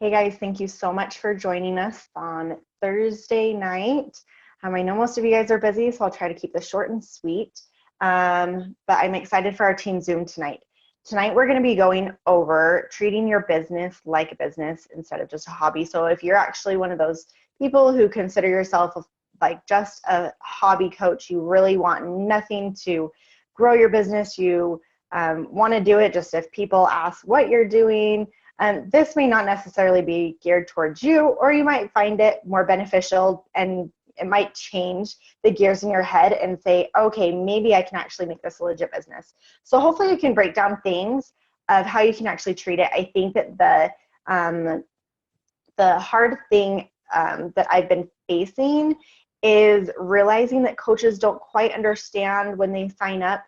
Hey guys, thank you so much for joining us on Thursday night. I know most of you guys are busy, so I'll try to keep this short and sweet. But I'm excited for our Team Zoom tonight. Tonight we're going to be going over treating your business like a business instead of just a hobby. So if you're actually one of those people who consider yourself like just a hobby coach, you really want nothing to grow your business, you want to do it just if people ask what you're doing. This may not necessarily be geared towards you, or you might find it more beneficial and it might change the gears in your head and say, okay, maybe I can actually make this a legit business. So hopefully you can break down things of how you can actually treat it. I think that the hard thing that I've been facing is realizing that coaches don't quite understand when they sign up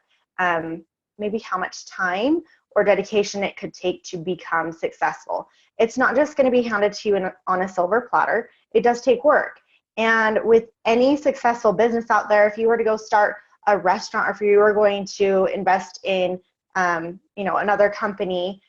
maybe how much time or dedication it could take to become successful. It's not just going to be handed to you on a silver platter. It does take work. And with any successful business out there, if you were to go start a restaurant, or if you were going to invest in another company,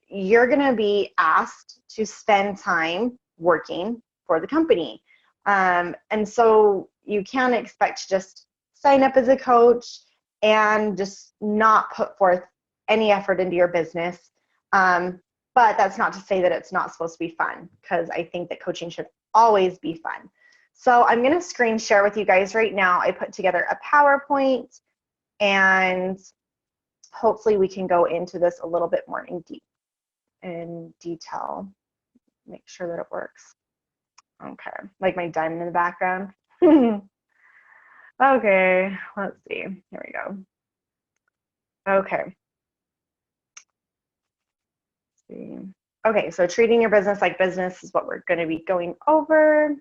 you're going to be asked to spend time working for the company. And so you can't expect to just sign up as a coach and just not put forth any effort into your business. But that's not to say that it's not supposed to be fun, because I think that coaching should always be fun. So I'm going to screen share with you guys right now. I put together a PowerPoint, and hopefully we can go into this a little bit more in detail. Make sure that it works. Okay, like my diamond in the background. Okay, let's see. Here we go. Okay. Okay, so treating your business like business is what we're going to be going over.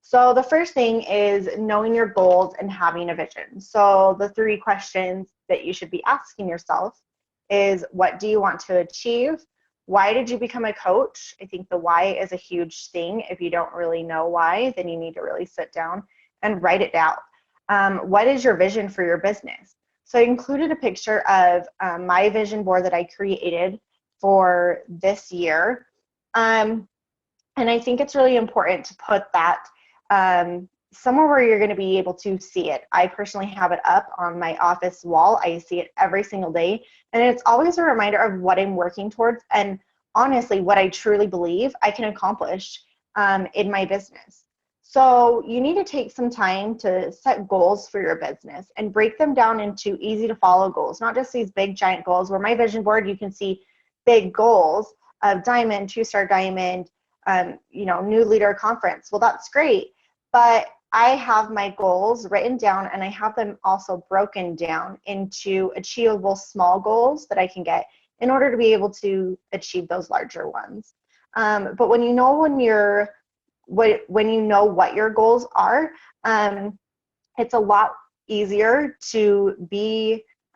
So the first thing is knowing your goals and having a vision. So the 3 questions that you should be asking yourself is, what do you want to achieve? Why did you become a coach? I think the why is a huge thing. If you don't really know why, then you need to really sit down and write it down. What is your vision for your business? So I included a picture of my vision board that I created for this year. And I think it's really important to put that somewhere where you're going to be able to see it. I personally have it up on my office wall. I see it every single day. And it's always a reminder of what I'm working towards and honestly what I truly believe I can accomplish in my business. So you need to take some time to set goals for your business and break them down into easy to follow goals, not just these big giant goals. Where my vision board, you can see big goals of diamond, 2-star diamond, new leader conference. Well, that's great, but I have my goals written down and I have them also broken down into achievable small goals that I can get in order to be able to achieve those larger ones. But when you know what your goals are, it's a lot easier to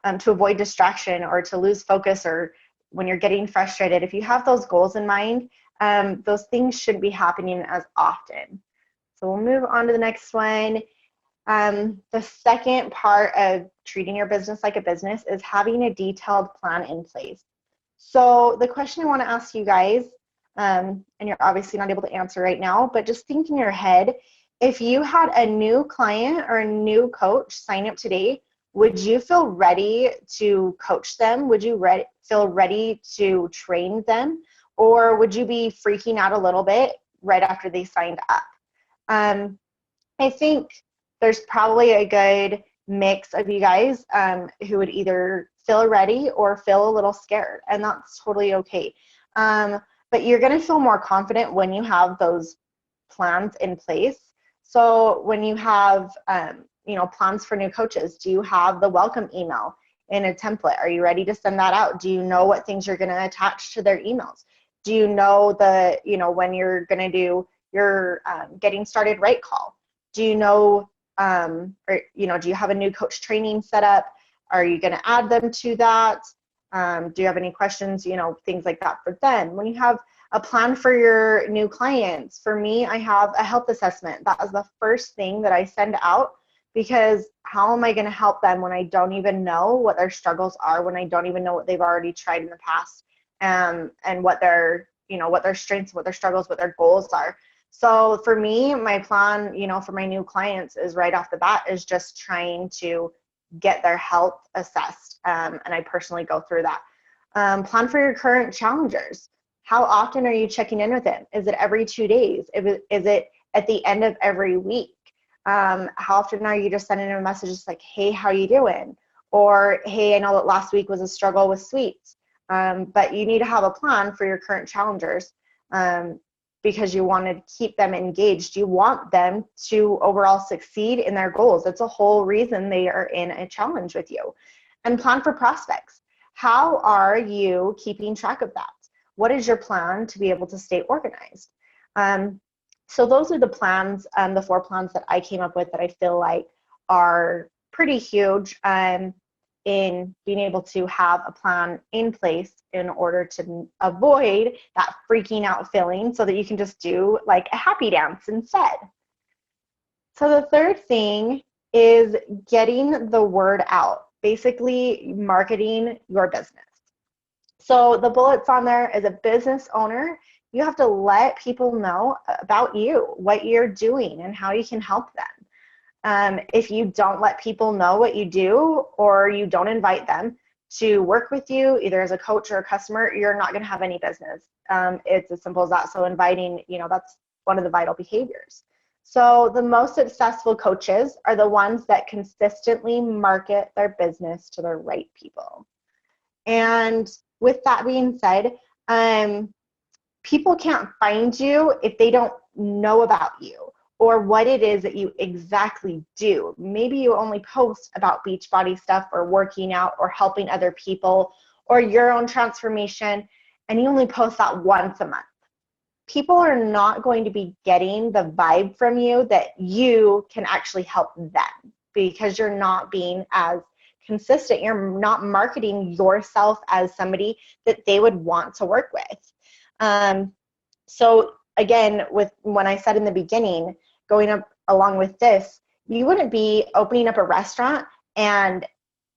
avoid distraction or to lose focus, or when you're getting frustrated. If you have those goals in mind, those things shouldn't be happening as often. So we'll move on to the next one. The second part of treating your business like a business is having a detailed plan in place. So the question I want to ask you guys, and you're obviously not able to answer right now, but just think in your head, if you had a new client or a new coach sign up today, would you feel ready to coach them? Would you feel ready to train them? Or would you be freaking out a little bit right after they signed up? I think there's probably a good mix of you guys who would either feel ready or feel a little scared, and that's totally okay. But you're going to feel more confident when you have those plans in place. So when you have plans for new coaches, do you have the welcome email in a template? Are you ready to send that out? Do you know what things you're going to attach to their emails? Do you know when you're going to do your getting started right call? Do you know, do you have a new coach training set up? Are you going to add them to that? Do you have any questions, things like that for them? When you have a plan for your new clients, for me, I have a health assessment. That is the first thing that I send out, because how am I going to help them when I don't even know what their struggles are, when I don't even know what they've already tried in the past, and what their what their strengths, what their struggles, what their goals are. So for me, my plan, for my new clients is right off the bat is just trying to get their health assessed. And I personally go through that. Plan for your current challengers. How often are you checking in with them? Is it every 2 days? Is it at the end of every week? How often are you just sending them a message just like, hey, how you doing? Or, hey, I know that last week was a struggle with sweets. But you need to have a plan for your current challengers because you want to keep them engaged. You want them to overall succeed in their goals. That's a whole reason they are in a challenge with you. And plan for prospects. How are you keeping track of that? What is your plan to be able to stay organized? So those are the plans, the 4 plans that I came up with that I feel like are pretty huge in being able to have a plan in place in order to avoid that freaking out feeling so that you can just do like a happy dance instead. So the third thing is getting the word out, basically marketing your business. So the bullets on there, as a business owner, you have to let people know about you, what you're doing, and how you can help them. If you don't let people know what you do, or you don't invite them to work with you, either as a coach or a customer, you're not going to have any business. It's as simple as that. So inviting, that's one of the vital behaviors. So the most successful coaches are the ones that consistently market their business to the right people. And with that being said, people can't find you if they don't know about you or what it is that you exactly do. Maybe you only post about Beachbody stuff or working out or helping other people or your own transformation, and you only post that once a month. People are not going to be getting the vibe from you that you can actually help them because you're not being as consistent. You're not marketing yourself as somebody that they would want to work with. So again, when I said in the beginning, going up along with this, you wouldn't be opening up a restaurant and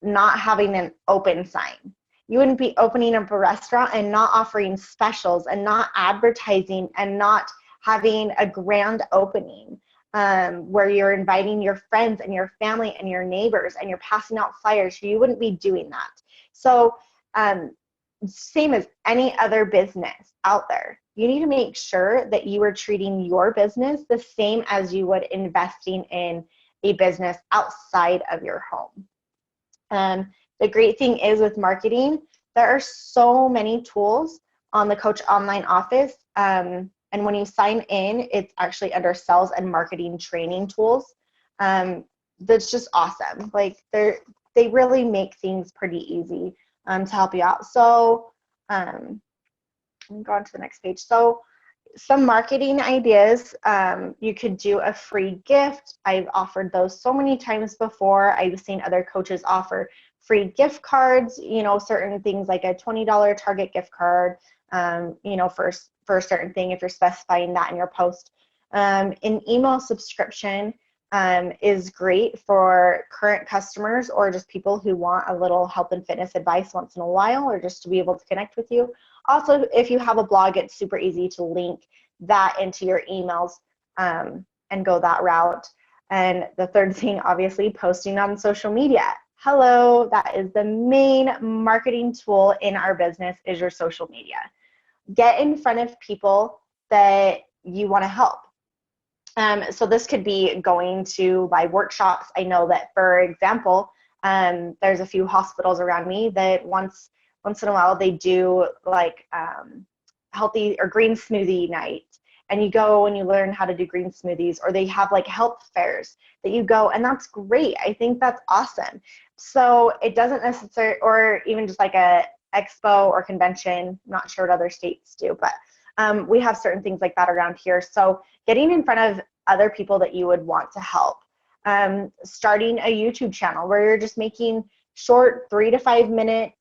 not having an open sign. You wouldn't be opening up a restaurant and not offering specials and not advertising and not having a grand opening where you're inviting your friends and your family and your neighbors and you're passing out flyers. You wouldn't be doing that. So same as any other business out there, you need to make sure that you are treating your business the same as you would investing in a business outside of your home. The great thing is with marketing, there are so many tools on the Coach Online Office. And when you sign in, it's actually under sales and marketing training tools. That's just awesome. Like they really make things pretty easy to help you out. So I'm go on to the next page. So some marketing ideas, you could do a free gift. I've offered those so many times before. I've seen other coaches offer free gift cards, certain things like a $20 Target gift card, for a certain thing if you're specifying that in your post. An email subscription is great for current customers or just people who want a little health and fitness advice once in a while or just to be able to connect with you. Also, if you have a blog, it's super easy to link that into your emails and go that route. And the third thing, obviously, posting on social media. Hello, that is the main marketing tool in our business is your social media. Get in front of people that you want to help. So this could be going to live workshops. I know that, for example, there's a few hospitals around me that once in a while they do like healthy or green smoothie night, and you go and you learn how to do green smoothies, or they have like health fairs that you go, and that's great. I think that's awesome. So it doesn't necessarily, or even just like a expo or convention, I'm not sure what other states do, but we have certain things like that around here. So getting in front of other people that you would want to help. Starting a YouTube channel where you're just making short 3 to 5 minute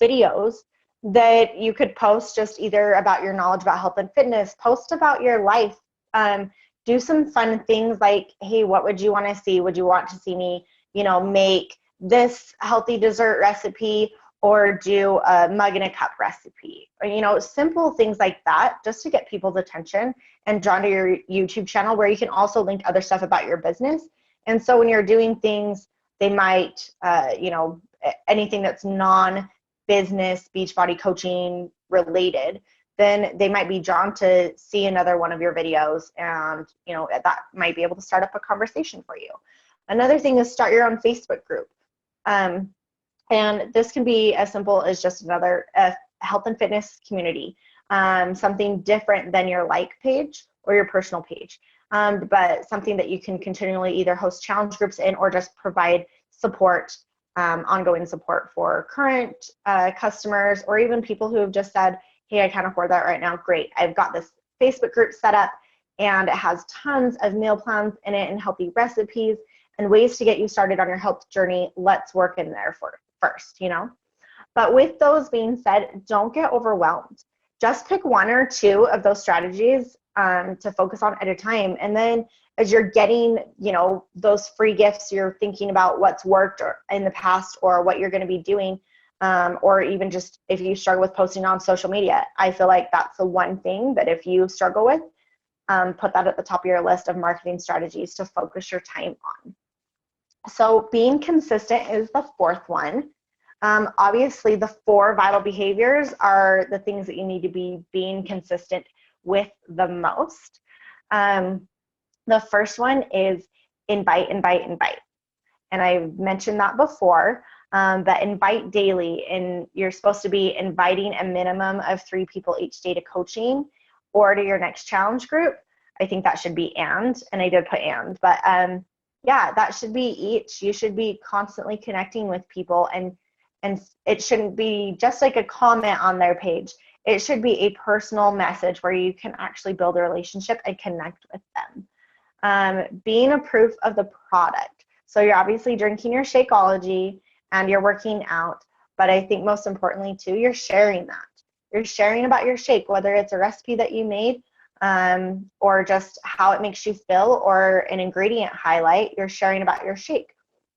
videos that you could post just either about your knowledge about health and fitness, post about your life, do some fun things like, hey, what would you want to see? Would you want to see me, make this healthy dessert recipe? or do a mug and a cup recipe, or, you know, simple things like that, just to get people's attention and drawn to your YouTube channel, where you can also link other stuff about your business. And so when you're doing things, they might, you know, anything that's non-business Beachbody coaching related, then they might be drawn to see another one of your videos, and, you know, that might be able to start up a conversation for you. Another thing is start your own Facebook group. And this can be as simple as just another health and fitness community, something different than your like page or your personal page, but something that you can continually either host challenge groups in, or just provide support, ongoing support for current customers, or even people who have just said, hey, I can't afford that right now. Great, I've got this Facebook group set up, and it has tons of meal plans in it and healthy recipes and ways to get you started on your health journey. Let's work in there first, you know? But with those being said, don't get overwhelmed. Just pick one or two of those strategies to focus on at a time. And then as you're getting, you know, those free gifts, you're thinking about what's worked or in the past, or what you're going to be doing, or even just if you struggle with posting on social media. I feel like that's the one thing that if you struggle with, put that at the top of your list of marketing strategies to focus your time on. So being consistent is the fourth one. Obviously, the 4 vital behaviors are the things that you need to be being consistent with the most. The first one is invite. And I've mentioned that before, but invite daily. And you're supposed to be inviting a minimum of 3 people each day to coaching or to your next challenge group. I think that should be and I did put and, but yeah, that should be each. You should be constantly connecting with people, and it shouldn't be just like a comment on their page. It should be a personal message where you can actually build a relationship and connect with them. Being a proof of the product. So you're obviously drinking your Shakeology and you're working out, but I think most importantly too, you're sharing that. You're sharing about your shake, whether it's a recipe that you made, or just how it makes you feel, or an ingredient highlight. You're sharing about your shake.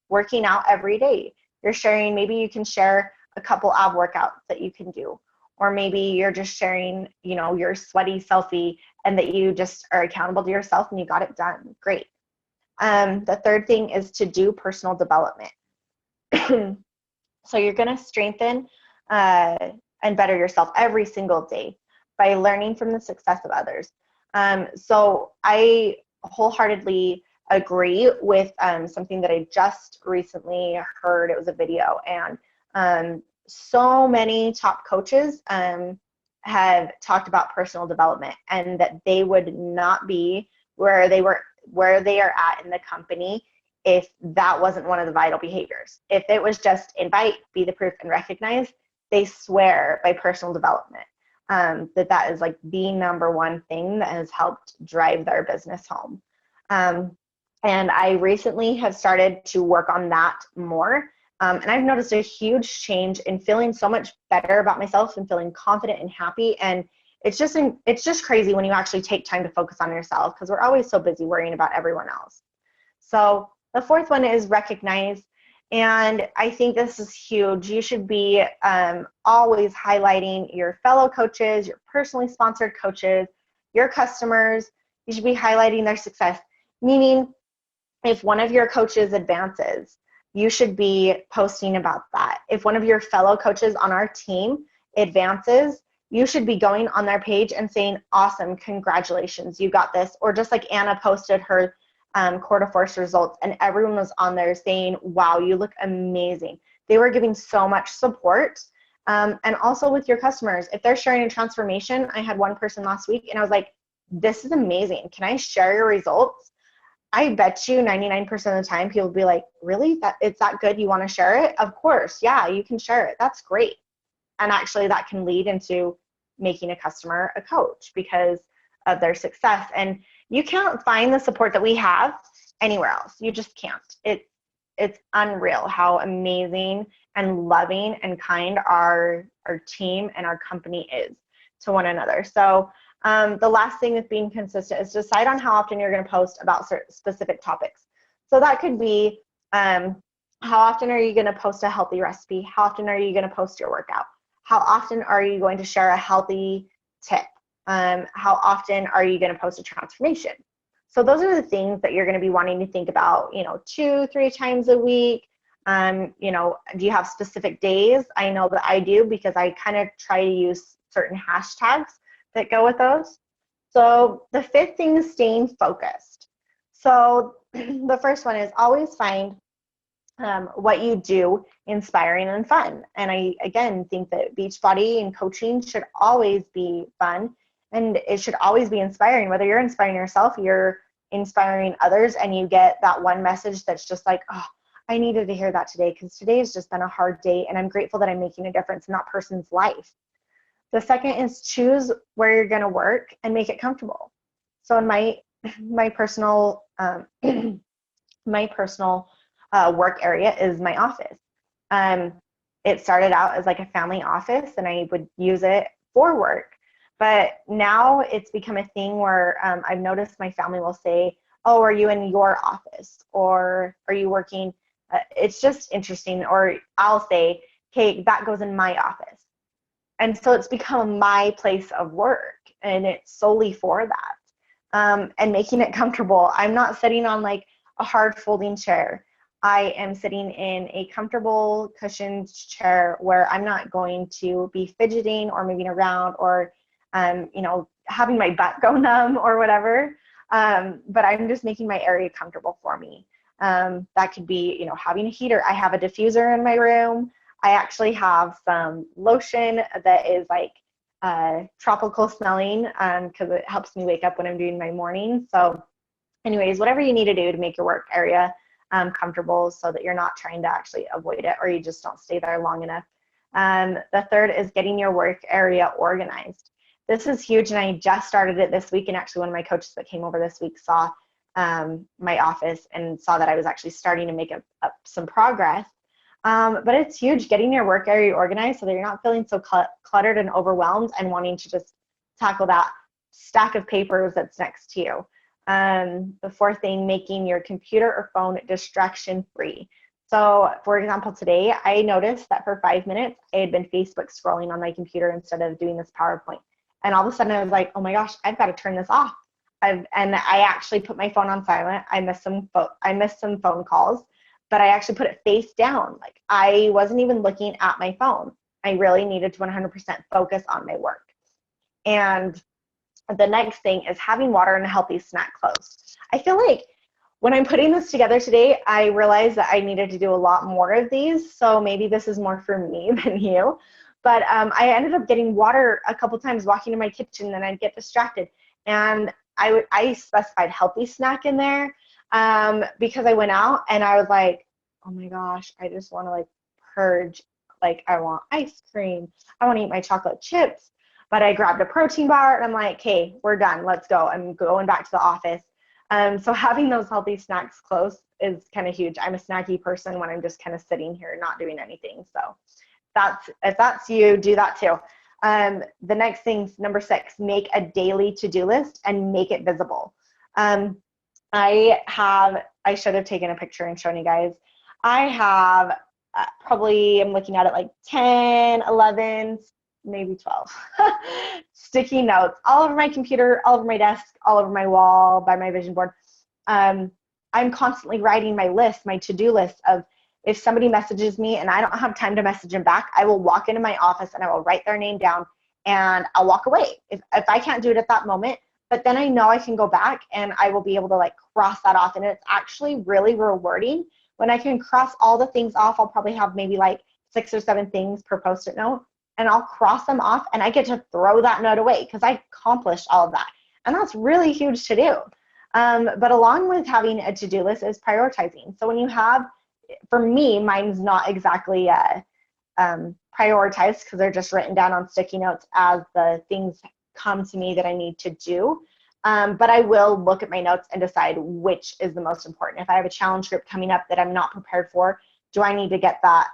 Working out every day, you're sharing, maybe you can share a couple ab workouts that you can do, or maybe you're just sharing, you know, your sweaty selfie and that you just are accountable to yourself and you got it done. Great. The third thing is to do personal development. So you're going to strengthen and better yourself every single day by learning from the success of others. So I wholeheartedly agree with something that I just recently heard. It was a video, and so many top coaches have talked about personal development, and that they would not be where they are at in the company if that wasn't one of the vital behaviors. If it was just invite, be the proof, and recognize, they swear by personal development that is like the number one thing that has helped drive their business home. And I recently have started to work on that more. And I've noticed a huge change in feeling so much better about myself and feeling confident and happy. And it's just crazy when you actually take time to focus on yourself, because we're always so busy worrying about everyone else. So the fourth one is recognize. And I think this is huge. You should be always highlighting your fellow coaches, your personally sponsored coaches, your customers. You should be highlighting their success. Meaning, if one of your coaches advances, you should be posting about that. If one of your fellow coaches on our team advances, you should be going on their page and saying, awesome, congratulations, you got this. Or just like Anna posted her quarter force results, and everyone was on there saying, wow, you look amazing. They were giving so much support. And also with your customers, if they're sharing a transformation, I had one person last week and I was like, this is amazing. Can I share your results? I bet you 99% of the time people will be like, really? It's that good? You want to share it? Of course. Yeah, you can share it. That's great. And actually that can lead into making a customer a coach because of their success. And you can't find the support that we have anywhere else. You just can't. It's unreal how amazing and loving and kind our team and our company is to one another. So the last thing with being consistent is decide on how often you're going to post about specific topics. So that could be How often are you going to post a healthy recipe? How often are you going to post your workout? How often are you going to share a healthy tip? How often are you going to post a transformation? So those are the things that you're going to be wanting to think about, 2-3 times a week. Do you have specific days? I know that I do, because I kind of try to use certain hashtags that go with those. So the fifth thing is staying focused. So the first one is always find what you do inspiring and fun. And I, again, think that Beachbody and coaching should always be fun, and it should always be inspiring. Whether you're inspiring yourself, you're inspiring others, and you get that one message that's just like, oh, I needed to hear that today, because today has just been a hard day, and I'm grateful that I'm making a difference in that person's life. The second is choose where you're going to work and make it comfortable. So in my personal work area is my office. It started out as like a family office, and I would use it for work. But now it's become a thing where I've noticed my family will say, oh, are you in your office? Or are you working? It's just interesting. Or I'll say, okay, that goes in my office. And so it's become my place of work, and it's solely for that. And making it comfortable. I'm not sitting on like a hard folding chair. I am sitting in a comfortable cushioned chair where I'm not going to be fidgeting or moving around or, having my butt go numb or whatever. But I'm just making my area comfortable for me. That could be, having a heater. I have a diffuser in my room. I actually have some lotion that is like tropical smelling, because it helps me wake up when I'm doing my morning. So anyways, whatever you need to do to make your work area comfortable, so that you're not trying to actually avoid it, or you just don't stay there long enough. The third is getting your work area organized. This is huge, and I just started it this week, and actually one of my coaches that came over this week saw my office and saw that I was actually starting to make up some progress. But it's huge, getting your work area organized so that you're not feeling so cluttered and overwhelmed and wanting to just tackle that stack of papers that's next to you. The fourth thing, making your computer or phone distraction free. So for example, today I noticed that for 5 minutes I had been Facebook scrolling on my computer instead of doing this PowerPoint. And all of a sudden I was like, oh my gosh, I've got to turn this off. And I actually put my phone on silent. I missed some phone calls, but I actually put it face down. Like, I wasn't even looking at my phone. I really needed to 100% focus on my work. And the next thing is having water and a healthy snack close. I feel like when I'm putting this together today, I realized that I needed to do a lot more of these. So maybe this is more for me than you. But I ended up getting water a couple times walking to my kitchen, and I'd get distracted. And I specified healthy snack in there because I went out and I was like, oh my gosh, I just want to like purge. Like, I want ice cream. I want to eat my chocolate chips. But I grabbed a protein bar, and I'm like, hey, we're done. Let's go. I'm going back to the office. So having those healthy snacks close is kind of huge. I'm a snacky person when I'm just kind of sitting here not doing anything. So if that's you, do that too. The next thing, number 6, make a daily to-do list and make it visible. I should have taken a picture and shown you guys. I have probably, I'm looking at it like 10, 11, maybe 12 sticky notes all over my computer, all over my desk, all over my wall, by my vision board. I'm constantly writing my list, my to-do list of, if somebody messages me and I don't have time to message them back, I will walk into my office and I will write their name down and I'll walk away. If I can't do it at that moment, but then I know I can go back and I will be able to like cross that off. And it's actually really rewarding when I can cross all the things off. I'll probably have maybe like 6 or 7 things per Post-it note, and I'll cross them off and I get to throw that note away because I accomplished all of that. And that's really huge to do. But along with having a to-do list is prioritizing. So when you have, for me, mine's not exactly prioritized because they're just written down on sticky notes as the things come to me that I need to do. But I will look at my notes and decide which is the most important. If I have a challenge group coming up that I'm not prepared for, do I need to get that,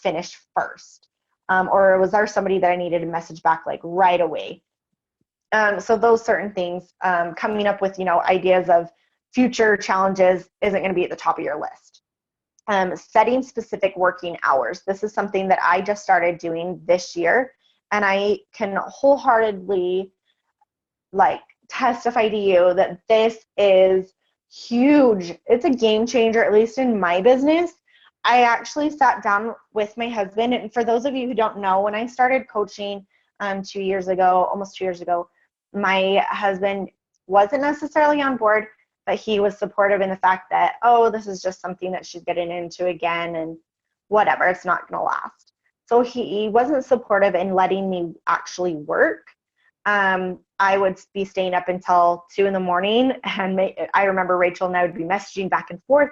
finished first? Or was there somebody that I needed to message back like right away? So those certain things, coming up with, ideas of future challenges isn't going to be at the top of your list. setting specific working hours. This is something that I just started doing this year, and I can wholeheartedly like testify to you that this is huge. It's a game changer, at least in my business. I actually sat down with my husband, and for those of you who don't know, when I started coaching 2 years ago, almost 2 years ago, my husband wasn't necessarily on board, but he was supportive in the fact that, oh, this is just something that she's getting into again, and whatever, it's not going to last. So he wasn't supportive in letting me actually work. I would be staying up until 2 in the morning, and I remember Rachel and I would be messaging back and forth.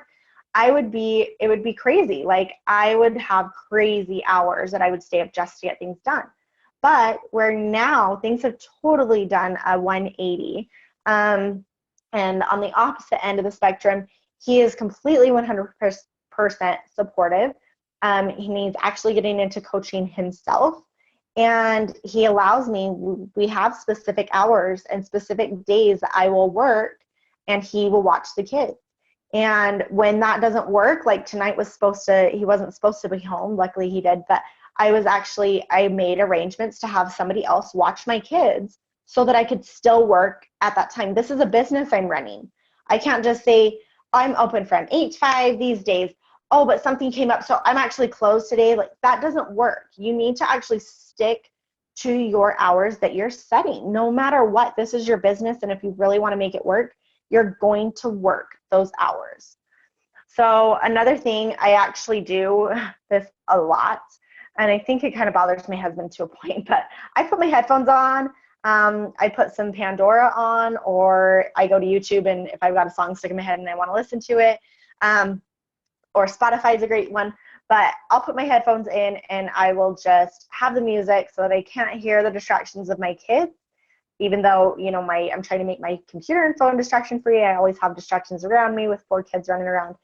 It would be crazy. Like, I would have crazy hours that I would stay up just to get things done. But where now things have totally done a 180. And on the opposite end of the spectrum, he is completely 100% supportive. He's actually getting into coaching himself. And he allows me, we have specific hours and specific days that I will work, and he will watch the kids. And when that doesn't work, like tonight he wasn't supposed to be home. Luckily he did, but I made arrangements to have somebody else watch my kids so that I could still work at that time. This is a business I'm running. I can't just say, I'm open from 8 to 5 these days. Oh, but something came up, so I'm actually closed today. Like, that doesn't work. You need to actually stick to your hours that you're setting. No matter what, this is your business, and if you really want to make it work, you're going to work those hours. So another thing, I actually do this a lot, and I think it kind of bothers my husband to a point, but I put my headphones on, I put some Pandora on, or I go to YouTube, and if I've got a song stuck in my head and I want to listen to it, or Spotify is a great one, but I'll put my headphones in and I will just have the music so that I can't hear the distractions of my kids. Even though, I'm trying to make my computer and phone distraction free, I always have distractions around me with 4 kids running around.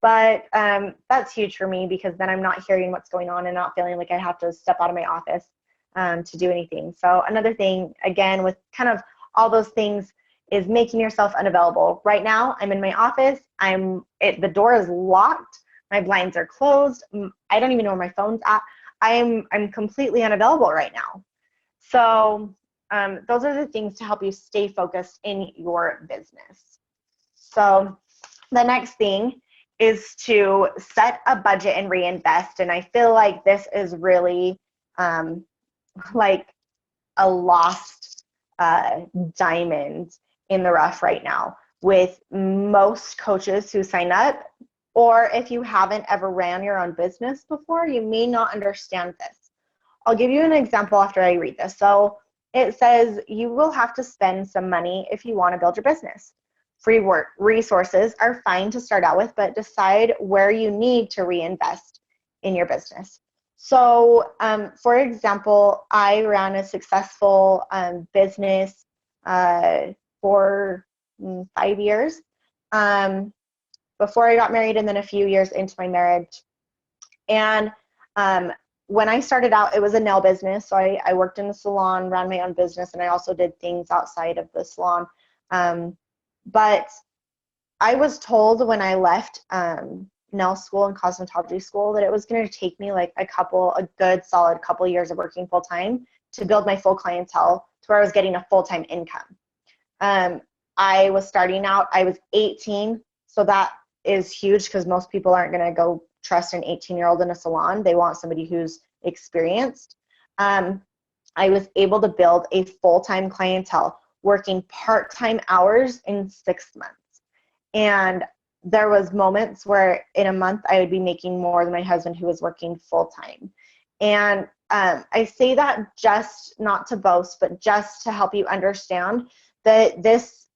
But that's huge for me, because then I'm not hearing what's going on and not feeling like I have to step out of my office to do anything. So another thing, again, with kind of all those things, is making yourself unavailable. Right now, I'm in my office. The door is locked. My blinds are closed. I don't even know where my phone's at. I'm completely unavailable right now. So those are the things to help you stay focused in your business. So the next thing is to set a budget and reinvest. And I feel like this is really like a lost diamond in the rough right now with most coaches who sign up. Or if you haven't ever ran your own business before, you may not understand this. I'll give you an example after I read this. So it says you will have to spend some money if you want to build your business. Free work resources are fine to start out with, but decide where you need to reinvest in your business. So, for example, I ran a successful business for 5 years before I got married, and then a few years into my marriage. And when I started out, it was a nail business. So I worked in the salon, ran my own business, and I also did things outside of the salon. But I was told when I left nail school and cosmetology school that it was going to take me like a good solid couple years of working full time to build my full clientele to where I was getting a full-time income. I was starting out, I was 18, so that is huge because most people aren't going to go trust an 18-year-old in a salon. They want somebody who's experienced. I was able to build a full-time clientele working part-time hours in 6 months. And there was moments where in a month I would be making more than my husband who was working full-time. And I say that just not to boast, but just to help you understand that this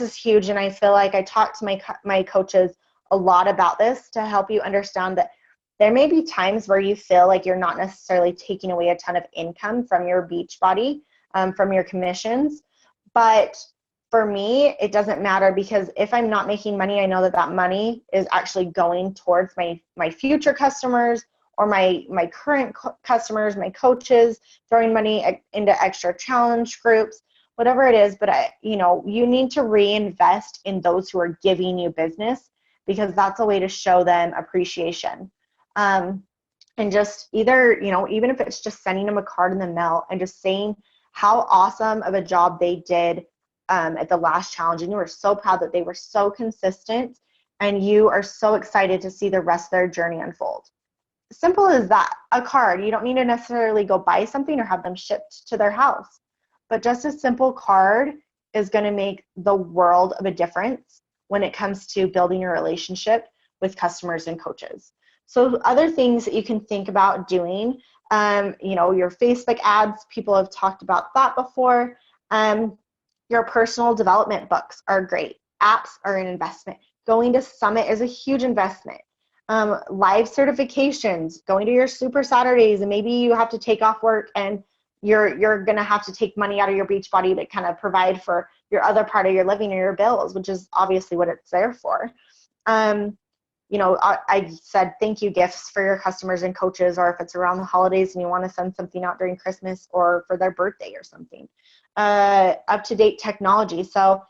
is huge. And I feel like I talk to my coaches a lot about this to help you understand that there may be times where you feel like you're not necessarily taking away a ton of income from your Beachbody, from your commissions. But for me, it doesn't matter, because if I'm not making money, I know that that money is actually going towards my future customers or my current customers, my coaches, throwing money into extra challenge groups, whatever it is. But you need to reinvest in those who are giving you business because that's a way to show them appreciation. And just either, even if it's just sending them a card in the mail and just saying how awesome of a job they did at the last challenge, and you were so proud that they were so consistent, and you are so excited to see the rest of their journey unfold. Simple as that. A card. You don't need to necessarily go buy something or have them shipped to their house, but just a simple card is going to make the world of a difference when it comes to building your relationship with customers and coaches. So other things that you can think about doing, your Facebook ads, people have talked about that before. Your personal development books are great. Apps are an investment. Going to Summit is a huge investment. Live certifications, going to your Super Saturdays, and maybe you have to take off work and you're going to have to take money out of your Beachbody to kind of provide for your other part of your living or your bills, which is obviously what it's there for. I said thank you gifts for your customers and coaches, or if it's around the holidays and you want to send something out during Christmas or for their birthday or something. Up-to-date technology. So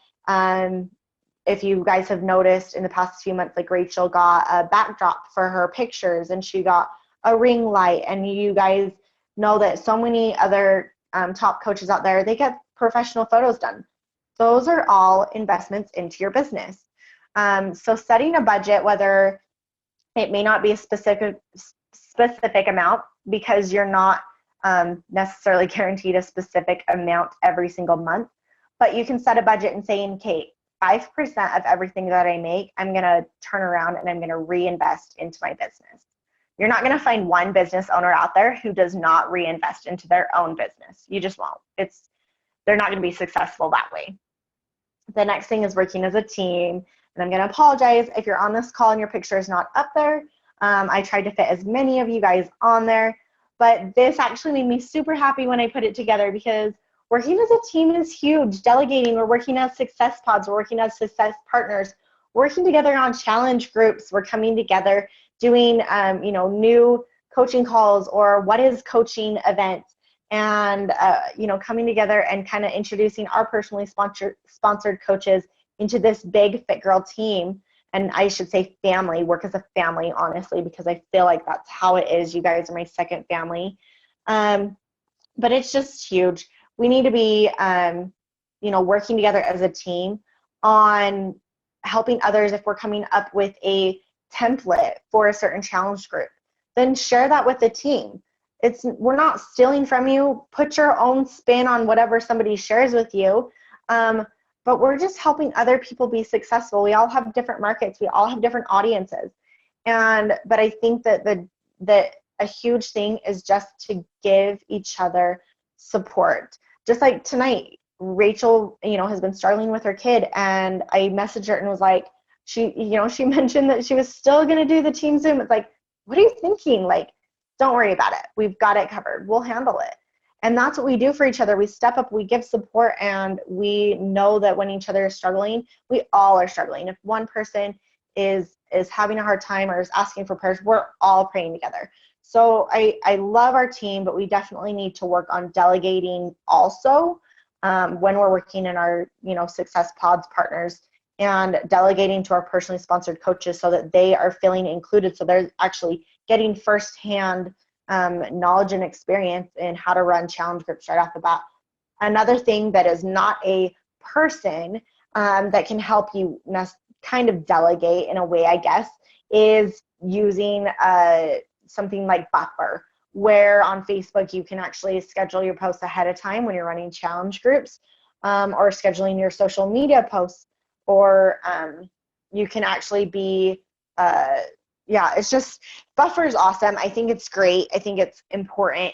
if you guys have noticed in the past few months, like Rachel got a backdrop for her pictures and she got a ring light, and you guys know that so many other top coaches out there, they get professional photos done. Those are all investments into your business. So setting a budget, whether it may not be a specific amount, because you're not necessarily guaranteed a specific amount every single month, but you can set a budget and say, okay, 5% of everything that I make, I'm going to turn around and I'm going to reinvest into my business. You're not going to find one business owner out there who does not reinvest into their own business. You just won't. They're not going to be successful that way. The next thing is working as a team. And I'm going to apologize if you're on this call and your picture is not up there. I tried to fit as many of you guys on there, but this actually made me super happy when I put it together, because working as a team is huge. Delegating, we're working as success pods, we're working as success partners, working together on challenge groups, we're coming together, doing new coaching calls or what is coaching events, and coming together and kind of introducing our personally sponsored coaches into this big fITgirl team. And I should say family, work as a family, honestly, because I feel like that's how it is. You guys are my second family. But it's just huge. We need to be, working together as a team on helping others. If we're coming up with a template for a certain challenge group, then share that with the team. We're not stealing from you. Put your own spin on whatever somebody shares with you. But we're just helping other people be successful. We all have different markets. We all have different audiences. But I think that a huge thing is just to give each other support. Just like tonight, Rachel, has been struggling with her kid, and I messaged her and was like, she mentioned that she was still going to do the team Zoom. It's like, what are you thinking? Like, don't worry about it. We've got it covered. We'll handle it. And that's what we do for each other. We step up, we give support, and we know that when each other is struggling, we all are struggling. If one person is having a hard time or is asking for prayers, we're all praying together. So I love our team, but we definitely need to work on delegating also when we're working in our, Success Pods partners, and delegating to our personally sponsored coaches so that they are feeling included. So they're actually getting firsthand knowledge and experience in how to run challenge groups right off the bat. Another thing that is not a person that can help you kind of delegate in a way, I guess, is using something like Buffer, where on Facebook you can actually schedule your posts ahead of time when you're running challenge groups, or scheduling your social media posts, or you can actually be it's just, Buffer is awesome. I think it's great. I think it's important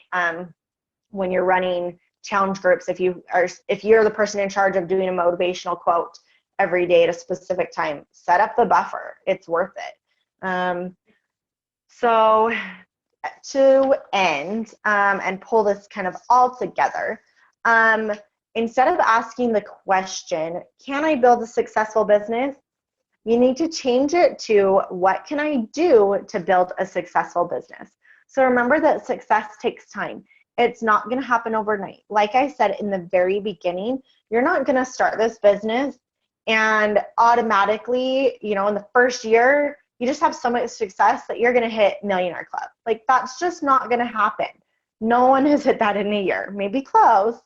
when you're running challenge groups. If you're the person in charge of doing a motivational quote every day at a specific time, set up the Buffer. It's worth it. So to end and pull this kind of all together, instead of asking the question, can I build a successful business? You need to change it to, what can I do to build a successful business? So remember that success takes time. It's not going to happen overnight. Like I said in the very beginning, you're not going to start this business and automatically, you know, in the first year, you just have so much success that you're going to hit Millionaire Club. Like, that's just not going to happen. No one has hit that in a year. Maybe close.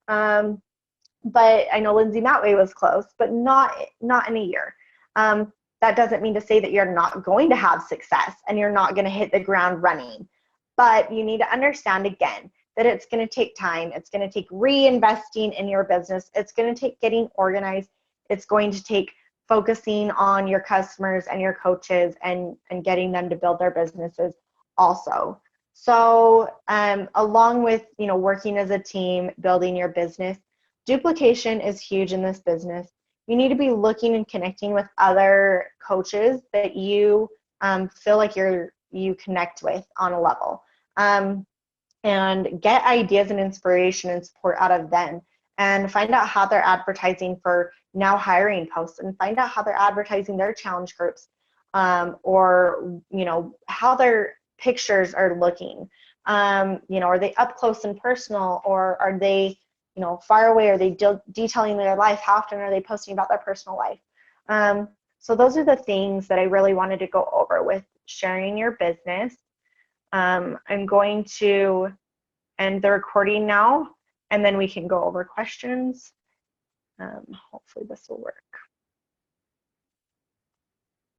But I know Lindsay Matway was close, but not in a year. That doesn't mean to say that you're not going to have success and you're not going to hit the ground running. But you need to understand, again, that it's going to take time. It's going to take reinvesting in your business. It's going to take getting organized. It's going to take focusing on your customers and your coaches and getting them to build their businesses also. So along with, you know, working as a team, building your business, duplication is huge in this business. You need to be looking and connecting with other coaches that you feel like you connect with on a level, and get ideas and inspiration and support out of them, and find out how they're advertising for now hiring posts, and find out how they're advertising their challenge groups, or, you know, how their pictures are looking. You know, are they up close and personal, or are they, you know, far away? Are they detailing their life? How often are they posting about their personal life? So those are the things that I really wanted to go over with sharing your business. I'm going to end the recording now, and then we can go over questions. Hopefully this will work.